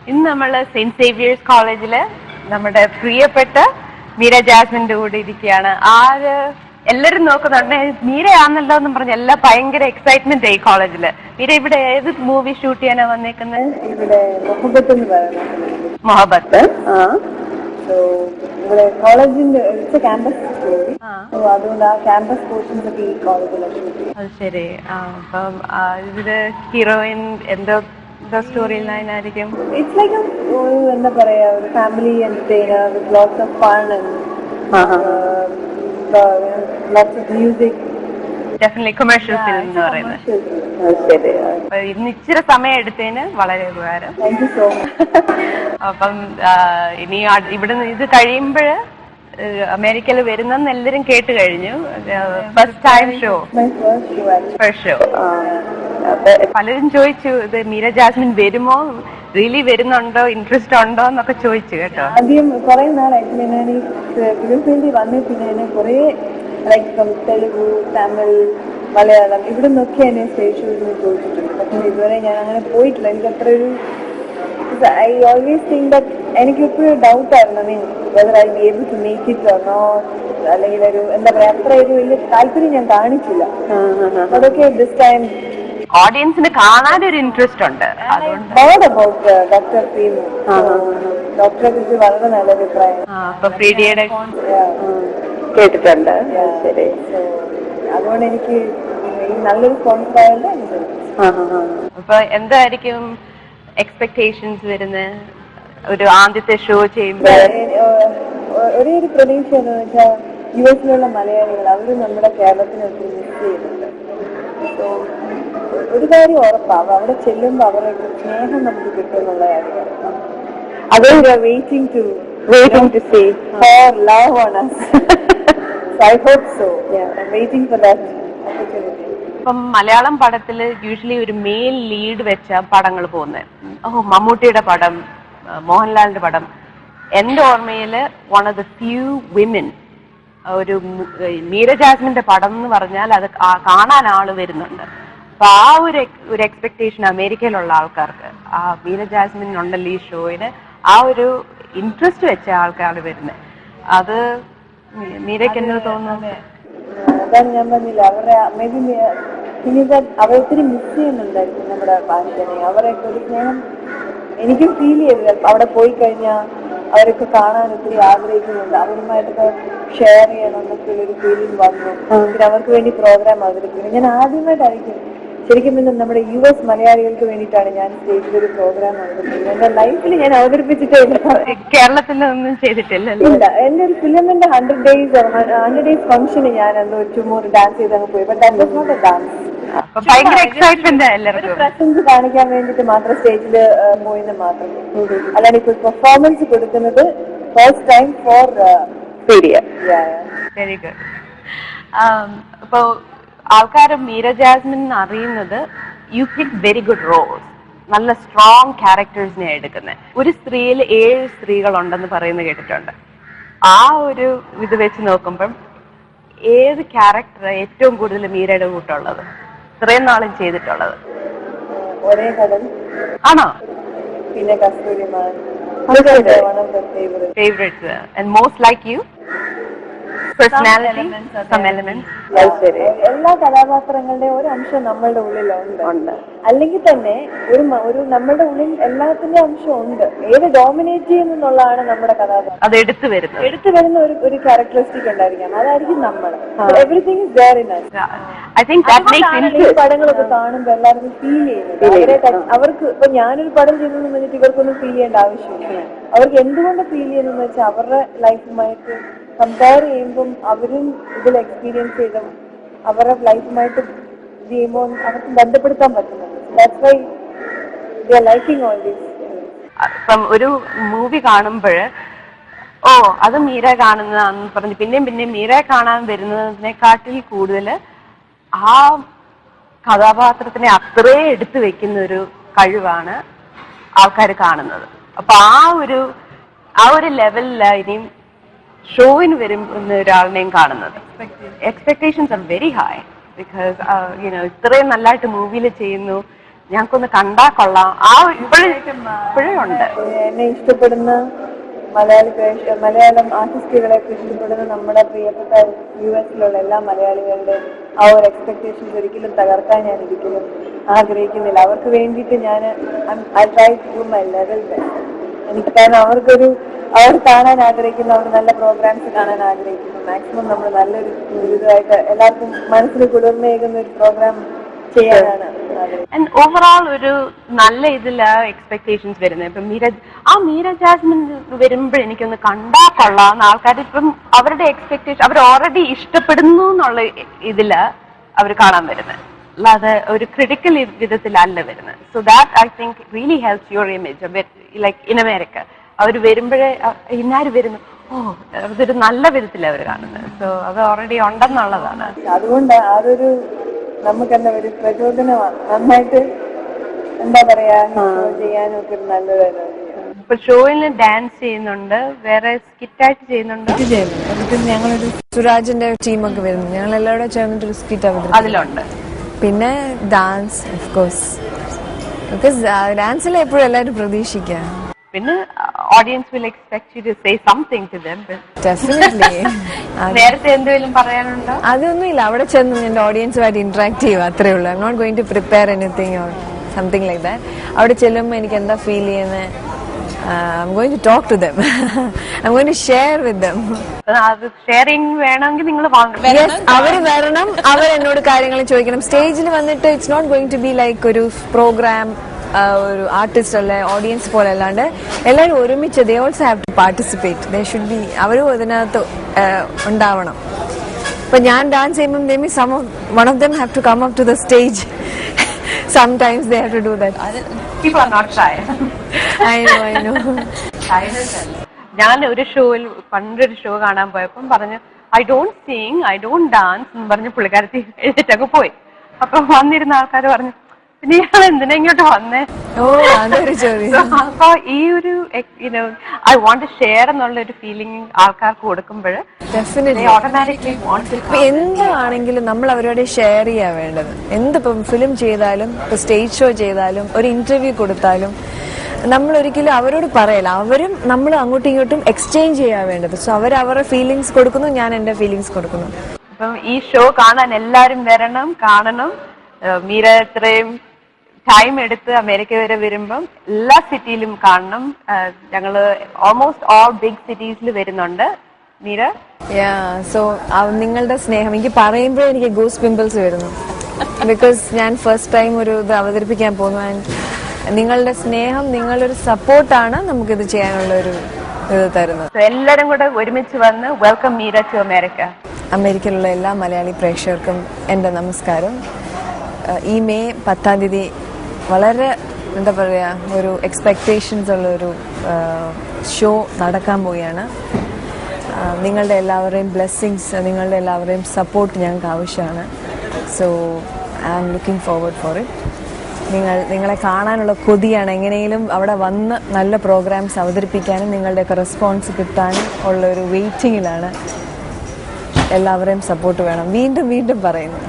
ഇന്ന് നമ്മൾ saint Xavier's കോളേജില് നമ്മുടെ പ്രിയപ്പെട്ട മീര ജാസ്മിന്റെ കൂടെ ഇരിക്കുകയാണ്. എല്ലാരും നോക്കുന്നുണ്ട് മീരയാണല്ലോ എന്നും പറഞ്ഞ് എല്ലാം ഭയങ്കര എക്സൈറ്റ്മെന്റ് ആയി കോളേജില്. മീര ഇവിടെ ഏത് മൂവി ഷൂട്ട് ചെയ്യാനാ വന്നേക്കുന്നത്? ഇവിടെ മൊഹബത്ത് എന്ന് പറയുന്നത്. മൊഹബത്ത്. ഇവിടെ കോളേജിന്റെ ക്യാമ്പസ് സ്റ്റോറി, അതുകൊണ്ട് ആ ക്യാമ്പസ് പോർഷൻസ് ഒക്കെ ഈ കോളേജിലാണ് ഷൂട്ട് ചെയ്യുന്നത്. അത് ശരി. അപ്പം ഇതില് ഹീറോയിൻ എന്തോ സ്റ്റോറി ലൈനായിരിക്കും? ഇറ്റ്സ് ലൈക്ക് എന്താ പറയാ, ഒരു family entertainer with lots of fun and lots of music. Definitely commercial film എന്ന് പറയുന്നത്. ഇന്ന് ഇച്ചിരി സമയം എടുത്തതിന് വളരെ ഉപകാരം. Thank you so much. അപ്പം ഇനി ഇവിടുന്ന് ഇത് കഴിയുമ്പോൾ അമേരിക്കയിൽ വരുന്നെന്ന് എല്ലാരും കേട്ട് കഴിഞ്ഞു. First time show. First show. പലരും ചോദിച്ചു ഇത് മീര ജാസ്മിൻ വരുമോ, റിയലി വരുന്നുണ്ടോ, ഇൻട്രസ്റ്റ് ഉണ്ടോ എന്നൊക്കെ ചോദിച്ചു കേട്ടോ. ആദ്യം കുറെ നാളായിട്ട് ഞാൻ ഈ ഫിലിം ഫീൽഡിൽ വന്നേ പിന്നെ കുറെ ലൈക്ക് തെലുഗു, തമിഴ്, മലയാളം ഇവിടെ നിന്നൊക്കെ എന്നെ സ്റ്റേജ് ഷോയിൽ ചോദിച്ചിട്ടുണ്ട്. പക്ഷെ ഇതുവരെ ഞാൻ അങ്ങനെ പോയിട്ടില്ല. എനിക്ക് അത്ര ഒരു ഐ ഓൾവേസ് തിങ്ക് ദാറ്റ് എനിക്ക് എപ്പോഴും ഡൗട്ട് ആയിരുന്നു, mean whether I be able to make it or not, അല്ലെങ്കിൽ ഒരു എന്താ പറയാ അത്ര ഒരു വലിയ താല്പര്യം ഞാൻ കാണിച്ചില്ല. അതൊക്കെ ദിസ് ടൈം ഓഡിയൻസിന് കാണാനൊരു ഇൻട്രസ്റ്റ് ഉണ്ട്. അബൌട്ട് ഡോക്ടർ ഫീമു, ഡോക്ടറെ കുറിച്ച് വളരെ നല്ല അഭിപ്രായം കേട്ടിട്ടുണ്ട്. ശരി, അതുകൊണ്ട് എനിക്ക് നല്ലൊരു സ്പോൺസർ ആയല്ലോ. അപ്പൊ എന്തായിരിക്കും എക്സ്പെക്ടേഷൻസ് വരുന്നത് ഒരു ആദ്യത്തെ ഷോ ചെയ്യുമ്പോൾ? ഒരേ ഒരു പ്രതീക്ഷ എന്ന് വെച്ചാൽ യുഎസിലുള്ള മലയാളികൾ അവരും നമ്മുടെ കേരളത്തിനെ ഒത്തിരി മിസ് ചെയ്യുന്നുണ്ട്. സോ ഒരു കാര്യം ഉറപ്പാവും, അവിടെ ചെല്ലുമ്പോൾ അവരുടെ സ്നേഹം നമുക്ക് കിട്ടുമെന്നുള്ള കാര്യം. അതേ waiting to see for love on us. So I hope so. Yeah, I'm waiting for that opportunity. ഇപ്പം മലയാളം പടത്തില് യൂഷ്വലി ഒരു മെയിൽ ലീഡ് വെച്ച പടങ്ങൾ പോകുന്നത്. മമ്മൂട്ടിയുടെ പടം, മോഹൻലാലിന്റെ പടം. എന്റെ ഓർമ്മയില് one of the few women, ഒരു മീര ജാസ്മിന്റെ പടം എന്ന് പറഞ്ഞാൽ അത് കാണാൻ ആള് വരുന്നുണ്ട്. അപ്പൊ ആ ഒരു എക്സ്പെക്ടേഷൻ അമേരിക്കയിലുള്ള ആൾക്കാർക്ക്, ആ മീര ജാസ്മിൻ ഉണ്ടല്ലോ ഈ ഷോയിന്, ആ ഒരു ഇൻട്രസ്റ്റ് വെച്ച ആൾക്കാണ് വരുന്നത്. അത് മീരയ്ക്ക് എന്നത് തോന്നുന്നത് അതാണ് ഞാൻ പറഞ്ഞില്ല, അവരുടെ മേ ബി പിന്നെ അവർ ഒത്തിരി മിസ് ചെയ്യുന്നുണ്ടായിരിക്കും നമ്മുടെ ഫാൻസിനെ. അവരൊക്കെ ഒരു സ്നേഹം എനിക്കും ഫീൽ ചെയ്തത്. അവിടെ പോയി കഴിഞ്ഞാൽ അവരൊക്കെ കാണാൻ ഒത്തിരി ആഗ്രഹിക്കുന്നുണ്ട്, അവരുമായിട്ടൊക്കെ ഷെയർ ചെയ്യണം എന്നൊക്കെയുള്ളൊരു ഫീലിംഗ് വന്നു. പിന്നെ അവർക്ക് വേണ്ടി പ്രോഗ്രാം അവതരിപ്പിക്കുന്നു. ഞാൻ ആദ്യമായിട്ടായിരിക്കും ശരിക്കും നമ്മുടെ US മലയാളികൾക്ക് വേണ്ടിയിട്ടാണ് ഞാൻ സ്റ്റേജിൽ ഒരു പ്രോഗ്രാം അവതരിപ്പിക്കുന്നത്. എന്റെ ലൈഫിൽ ഞാൻ അവതരിപ്പിച്ചിട്ടേ ഇല്ല, കേരളത്തിലൊന്നും ചെയ്തിട്ടില്ല. എന്റെ ഒരു ഫിലിമിന്റെ 100 days ഫംഗ്ഷന് ഞാൻ എന്തോ ചുമ്മാ ഒരു ഡാൻസ് ചെയ്തങ്ങ് പോയി. But that was not a dance. ഭയങ്കര എക്സൈറ്റ്മെന്റ് ഒരു പ്രസൻസ് കാണിക്കാൻ വേണ്ടിട്ട് മാത്രം സ്റ്റേജിൽ പോയിന്ന് മാത്രം. അല്ലാണ്ട് ഇപ്പൊ പെർഫോമൻസ് കൊടുക്കുന്നത് first time for very good. ഇപ്പൊ ആൾക്കാർ മീര ജാസ്മിൻ അറിയുന്നത് യു പിക്ക് വെരി ഗുഡ് റോൾസ്, നല്ല സ്ട്രോങ് ക്യാരക്ടേഴ്സിനെ എടുക്കുന്നത്. ഒരു സ്ത്രീയിൽ 7 സ്ത്രീകളുണ്ടെന്ന് പറയുന്നത് കേട്ടിട്ടുണ്ട്. ആ ഒരു ഇത് വെച്ച് നോക്കുമ്പം ഏത് ക്യാരക്ടർ ഏറ്റവും കൂടുതൽ മീരയുടെ കൂട്ടുള്ളത്, ഇത്രയും നാളും ചെയ്തിട്ടുള്ളത്? ഒരേ കടൽ ആണോ? പിന്നെ Kasthooriman. Favourites and most like you personality, some elements. എല്ലാ കഥാപാത്രങ്ങളുടെയും ഒരു അംശം നമ്മളുടെ ഉള്ളിലുണ്ട്. അല്ലെങ്കിൽ തന്നെ ഒരു നമ്മളുടെ ഉള്ളിൽ എല്ലാത്തിന്റെ അംശം ഉണ്ട്. ഏത് ഡോമിനേറ്റ് ചെയ്യുന്നുള്ളതാണ് നമ്മുടെ കഥാപാത്രം. അത് എടുത്തു വരുന്ന ഒരു ക്യാരക്ടറിസ്റ്റിക് ഉണ്ടായിരിക്കാം, അതായിരിക്കും നമ്മൾ. Everything is there in us. ഈ പടങ്ങളൊക്കെ കാണുമ്പോൾ എല്ലാവർക്കും ഫീൽ ചെയ്യുന്നത് അവർക്ക്. ഇപ്പൊ ഞാനൊരു പടം ചെയ്തെന്ന് പറഞ്ഞിട്ട് ഇവർക്കൊന്നും ഫീൽ ചെയ്യേണ്ട ആവശ്യമില്ല. അവർക്ക് എന്തുകൊണ്ട് ഫീൽ ചെയ്യുന്നതെന്ന് വെച്ചാൽ അവരുടെ ലൈഫുമായിട്ട് കമ്പയർ ചെയ്യുമ്പം അവരും ഇതിൽ എക്സ്പീരിയൻസ് ചെയ്ത അവരുടെ ലൈഫുമായിട്ട് ചെയ്യുമ്പോൾ അവർക്ക് ബന്ധപ്പെടുത്താൻ പറ്റുന്നുണ്ട്. That's why they are liking all this. ഇപ്പം ഒരു മൂവി കാണുമ്പോൾ അത് മീര കാണുന്നതാണെന്ന് പറഞ്ഞ് പിന്നെയും മീര കാണാൻ വരുന്നതിനെക്കാട്ടിൽ കൂടുതൽ ആ കഥാപാത്രത്തിനെ അത്രേ എടുത്തു വെക്കുന്ന ഒരു കഴിവാണ് ആൾക്കാർ കാണുന്നത്. അപ്പൊ ആ ഒരു ലെവലിലാണ് ഇനിയും ഷോയിന് വരുന്ന ഒരാളിനെയും കാണുന്നത്. Expectations are very high because ഇത്രയും നല്ലതായിട്ട് മൂവിയിൽ ചെയ്യുന്നു, ഞങ്ങൾക്കൊന്ന് കണ്ടാ കൊള്ളാം. ആ ഇപ്പോഴേ ഉണ്ട്. എന്നെ ഇഷ്ടപ്പെടുന്ന മലയാളം ആർട്ടിസ്റ്റുകളെ ഇഷ്ടപ്പെടുന്ന നമ്മുടെ പ്രിയപ്പെട്ട US എല്ലാ മലയാളികളുടെ ആ ഒരു എക്സ്പെക്ടേഷൻസ് ഒരിക്കലും തകർക്കാൻ ഞാൻ ഒരിക്കലും ആഗ്രഹിക്കുന്നില്ല. അവർക്ക് വേണ്ടിയിട്ട് ഞാൻ I try to do my level best. എനിക്ക് കാരണം അവർ കാണാൻ ആഗ്രഹിക്കുന്നു, അവർ നല്ല പ്രോഗ്രാംസ് കാണാൻ ആഗ്രഹിക്കുന്നു. മാക്സിമം നമ്മൾ നല്ലൊരു ഇതുമായിട്ട് എല്ലാവർക്കും മനസ്സിന് കുളിർമയേകുന്ന ഒരു പ്രോഗ്രാം ചെയ്യാനാണ് ആഗ്രഹിക്കുന്നത്. ഓവറോൾ ഒരു നല്ല ഇതില് എക്സ്പെക്ടേഷൻസ് വരുന്നത്. ഇപ്പൊ മീര ജാസ്മിൻ വരുമ്പോൾ എനിക്കൊന്ന് കണ്ടാ കൊള്ളാം. ആൾക്കാർ ഇപ്പം അവരുടെ എക്സ്പെക്ടേഷൻ അവർ ഓൾറെഡി ഇഷ്ടപ്പെടുന്നു എന്നുള്ള ഇതില് അവർ കാണാൻ വരുന്നത്, അല്ലാതെ ഒരു ക്രിട്ടിക്കൽ വിധത്തിലല്ല വരുന്നത്. So that I think really helps your image like in America. അവർ വരുമ്പോഴേ ഇന്നാര് വരുന്നു, അതൊരു നല്ല വിധത്തിലാണ് അവർ കാണുന്നത്. സോ അത് ഓൾറെഡി ഉണ്ടെന്നുള്ളതാണ്. അതുകൊണ്ട് അതൊരു നമുക്ക് തന്നെ ഒരു പ്രചോദനമാണ്. നന്നായിട്ട് എന്താ പറയാ ചെയ്യാനും ഒക്കെ ഒരു നല്ലൊരു. ഇപ്പൊ ഷോയിൽ ഡാൻസ് ചെയ്യുന്നുണ്ട്, വേറെ സ്കിറ്റായിട്ട് ചെയ്യുന്നുണ്ട്. ഞങ്ങളൊരു സുരാജിന്റെ ടീമൊക്കെ വരുന്നു, ഞങ്ങൾ എല്ലാവരും ചേർന്നിട്ട് ഒരു സ്കിറ്റ് അതിലുണ്ട്. പിന്നെ ഡാൻസ് ഓഫ് കോഴ്സ്, ബിക്കോസ് ഡാൻസിൽ എപ്പോഴും എല്ലാവരും പ്രതീക്ഷിക്കുക. പിന്നെ audience will expect you to say something to them. Definitely. നേരത്തെ എന്തെങ്കിലും പറയാനുണ്ടോ? അതൊന്നുമില്ല, അവിടെ ചെന്ന് എന്റെ ഓഡിയൻസുമായിട്ട് ഇന്ററാക്ട് ചെയ്യുക, അത്രേ ഉള്ളൂ. I am not going to prepare anything or something like that. അവിടെ ചെല്ലുമ്പോൾ എനിക്ക് എന്താ ഫീൽ ചെയ്യുന്നത്, I'm going to talk to them. I'm going to share with them. Sharing വേണമെങ്കിൽ നിങ്ങൾ അവര് വരണം, അവർ എന്നോട് കാര്യങ്ങൾ ചോദിക്കണം. സ്റ്റേജിൽ വന്നിട്ട് it's not going to be like ഒരു പ്രോഗ്രാം, ഒരു ആർട്ടിസ്റ്റ് അല്ലെ ഓഡിയൻസ് പോലെ അല്ലാണ്ട് എല്ലാവരും ഒരുമിച്ച് they also have to participate. They should be, അവരും ഇതിനകത്ത് ഉണ്ടാവണം. ഇപ്പൊ ഞാൻ ഡാൻസ് ചെയ്യുമ്പോൾ one of them have to come up to the stage. Sometimes they have to do that. People are not shy. I know. ഞാൻ ഒരു ഷോയിൽ പണ്ടൊരു ഷോ കാണാൻ പോയപ്പം പറഞ്ഞു I don't Singh, I don't dance എന്ന് പറഞ്ഞ് പുള്ളിക്കാരത്തി എഴുതിട്ടൊക്കെ പോയി. അപ്പൊ വന്നിരുന്ന ആൾക്കാർ പറഞ്ഞു പിന്നെ ഇയാൾ എന്തിനാ ഇങ്ങോട്ട് വന്നേ? അതൊരു ചോദ്യം. അപ്പൊ ഈ ഒരു ഐ വാണ്ട് ടു ഷെയർ എന്നുള്ള ഒരു ഫീലിംഗ് ആൾക്കാർക്ക് കൊടുക്കുമ്പോൾ ഓട്ടോമാറ്റിക്കലി എന്താണെങ്കിലും നമ്മൾ അവരോട് ഷെയർ ചെയ്യാൻ വേണ്ടത്. എന്തിപ്പം ഫിലിം ചെയ്താലും, ഇപ്പൊ സ്റ്റേജ് ഷോ ചെയ്താലും, ഒരു ഇന്റർവ്യൂ കൊടുത്താലും നമ്മൾ ഒരിക്കലും അവരോട് പറയല, അവരും നമ്മൾ അങ്ങോട്ടും ഇങ്ങോട്ടും എക്സ്ചേഞ്ച് ചെയ്യാൻ വേണ്ടത്. സോ അവരുടെ ഫീലിങ്സ് കൊടുക്കുന്നു, ഞാൻ എന്റെ ഫീലിങ്സ് കൊടുക്കുന്നു. അപ്പം ഈ ഷോ കാണാൻ എല്ലാരും വരണം, കാണണം. മീര ഇത്രയും ടൈം എടുത്ത് അമേരിക്ക വരെ വരുമ്പം എല്ലാ സിറ്റിയിലും കാണണം. ഞങ്ങള് ഓൾമോസ്റ്റ് ഓൾ ബിഗ് സിറ്റീസിൽ വരുന്നുണ്ട്. മീര സോ നിങ്ങളുടെ സ്നേഹം എനിക്ക് പറയുമ്പോഴേ എനിക്ക് ഗൂസ് പിമ്പിൾസ് വരുന്നു. ബിക്കോസ് ഞാൻ ഫസ്റ്റ് ടൈം ഒരു ഇത് അവതരിപ്പിക്കാൻ പോകുന്നു. ആൻഡ് നിങ്ങളുടെ സ്നേഹം, നിങ്ങളൊരു സപ്പോർട്ടാണ് നമുക്കിത് ചെയ്യാനുള്ള ഒരു ഇത് തരുന്നത്. എല്ലാരും കൂടെ ഒരുമിച്ച് വന്ന് വെൽക്കം മീര ടു അമേരിക്ക. അമേരിക്കയിലുള്ള എല്ലാ മലയാളി പ്രേക്ഷകർക്കും എൻ്റെ നമസ്കാരം. ഈ മെയ് 10-ാം തീയതി വളരെ എന്താ പറയുക, ഒരു എക്സ്പെക്റ്റേഷൻസ് ഉള്ളൊരു ഷോ നടക്കാൻ പോവുകയാണ്. നിങ്ങളുടെ എല്ലാവരുടെയും ബ്ലെസ്സിങ്സ്, നിങ്ങളുടെ എല്ലാവരുടെയും സപ്പോർട്ട് ഞങ്ങൾക്ക് ആവശ്യമാണ്. So I am looking forward for it. നിങ്ങളെ കാണാനുള്ള കൊതിയാണ്. എങ്ങനെയും അവിടെ വന്ന് നല്ല പ്രോഗ്രാംസ് അവതരിപ്പിക്കാനും നിങ്ങളുടെയൊക്കെ റെസ്പോൺസ് കിട്ടാനും ഉള്ളൊരു വെയിറ്റിങ്ങിലാണ്. എല്ലാവരെയും സപ്പോർട്ട് വേണം. വീണ്ടും പറയുന്നു.